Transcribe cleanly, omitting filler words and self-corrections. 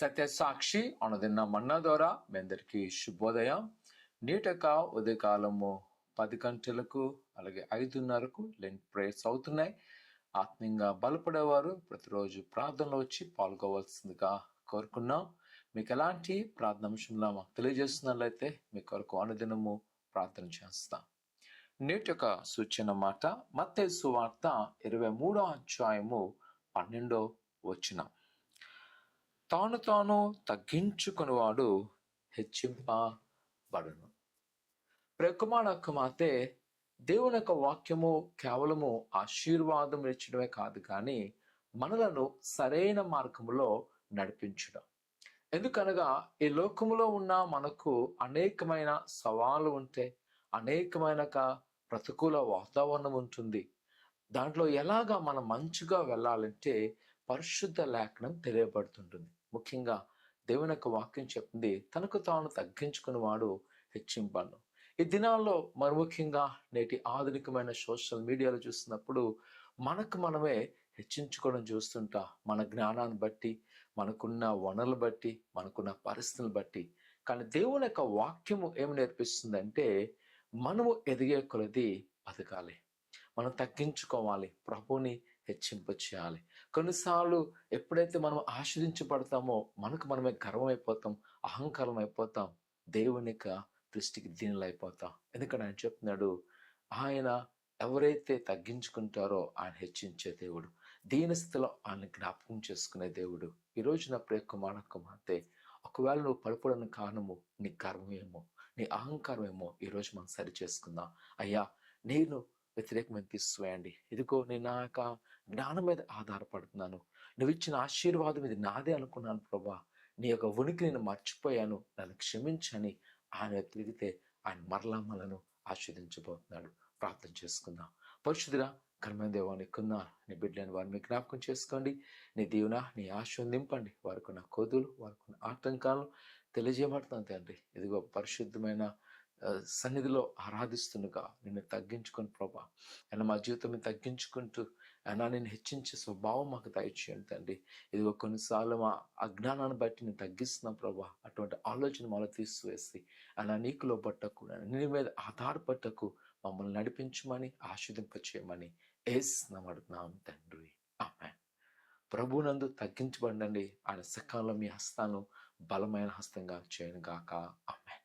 సత్యసాక్షి అనుదిన మన్నా ద్వారా మీ అందరికీ శుభోదయం. నీటక ఉదయకాలము 10 గంటలకు అలాగే 5:30కు లెంట్ ప్రేయర్స్ అవుతున్నాయి. ఆత్మీయంగా బలపడేవారు ప్రతిరోజు ప్రార్థనలో వచ్చి పాల్గొవలసిందిగా కోరుకున్నాం. మీకు ఎలాంటి ప్రార్థన అంశంలో మాకు తెలియజేస్తున్నట్లయితే మీ కొరకు అనుదినము ప్రార్థన చేస్తాం. నేటి యొక్క సూచన మాట మత్తయి సువార్త 23వ అధ్యాయము 12వ వచనం. తాను తాను తగ్గించుకునేవాడు హెచ్చింపబడును. ప్రియకుమార కుమార్తె, దేవుని యొక్క వాక్యము కేవలము ఆశీర్వాదం ఇచ్చడమే కాదు, కానీ మనలను సరైన మార్గములో నడిపించడం. ఎందుకనగా ఈ లోకములో ఉన్న మనకు అనేకమైన సవాళ్ళు ఉంటాయి, అనేకమైన ప్రతికూల వాతావరణం ఉంటుంది. దాంట్లో ఎలాగా మనం మంచిగా వెళ్ళాలంటే పరిశుద్ధ లేఖనం తెలియబడుతుంటుంది. ముఖ్యంగా దేవుని యొక్క వాక్యం చెప్తుంది, తనకు తాను తగ్గించుకుని వాడు హెచ్చింపను. ఈ దినాల్లో మరి ముఖ్యంగా నేటి ఆధునికమైన సోషల్ మీడియాలో చూస్తున్నప్పుడు మనకు మనమే హెచ్చించుకోవడం చూస్తుంటా. మన జ్ఞానాన్ని బట్టి, మనకున్న వనరులు బట్టి, మనకున్న పరిస్థితులను బట్టి. కానీ దేవుని యొక్క వాక్యము ఏమి నేర్పిస్తుందంటే మనము ఎదిగే కొలది బతకాలి, మనం తగ్గించుకోవాలి, ప్రభుని హెచ్చింప చేయాలి. కొన్నిసార్లు ఎప్పుడైతే మనం ఆశ్రయించబడతామో మనకు మనమే గర్వమైపోతాం, అహంకారం అయిపోతాం, దేవుని యొక్క దృష్టికి దీనులైపోతాం. ఎందుకంటే ఆయన చెప్తున్నాడు, ఆయన ఎవరైతే తగ్గించుకుంటారో ఆయన హెచ్చించే దేవుడు, దీని స్థితిలో ఆయన జ్ఞాపకం చేసుకునే దేవుడు. ఈరోజు నా ప్రియ కుమార కుమార్తె, ఒకవేళ నువ్వు పడిపోవడానికి కారణము నీ గర్వమేమో, నీ అహంకారమేమో, ఈరోజు మనం సరి చేసుకుందాం. అయ్యా, నేను వ్యతిరేకమైన తీసివేయండి. ఇదిగో నేను నా యొక్క జ్ఞానం మీద ఆధారపడుతున్నాను, నువ్వు ఇచ్చిన ఆశీర్వాదం ఇది నాదే అనుకున్నాను ప్రభా, నీ యొక్క ఉనికి నేను మర్చిపోయాను, నన్ను క్షమించని ఆయన తిరిగితే ఆయన మరలా మనను ఆశీర్వదించబోతున్నాడు. ప్రార్థన చేసుకుందాం. పరిశుద్ధుడా, ఘనమైన దేవా, నీకున్న నీ బిడ్డలను వారిని మీ జ్ఞాపకం చేసుకోండి. నీ దీవెన, నీ ఆశ నింపండి. వారికున్న కోతులు, వారికున్న ఆటంకాలను తెలియజేయబడుతుంది తండ్రి. ఇదిగో పరిశుద్ధమైన సన్నిధిలో ఆరాధిస్తుండగా నిన్ను తగ్గించుకొని ప్రభా, అయినా మా జీవితం తగ్గించుకుంటూ అయినా నేను హెచ్చించే స్వభావం మాకు దయచేయండి తండ్రి. ఇదిగో కొన్నిసార్లు మా అజ్ఞానాన్ని బట్టి నేను తగ్గిస్తున్నాం ప్రభా. అటువంటి ఆలోచన మాలో తీసివేసి అయినా నీకు లోబట్టకు, నీ మీద ఆధారపట్టకు మమ్మల్ని నడిపించమని, ఆశీర్వదింపచేయమని యేసు అడుగుతున్నాం తండ్రి. ఆమేన్. ప్రభునందు తగ్గించబడండి. ఆయన సకాలంలో మీ హస్తాలను బలమైన హస్తంగా చేయను గాక. ఆమేన్.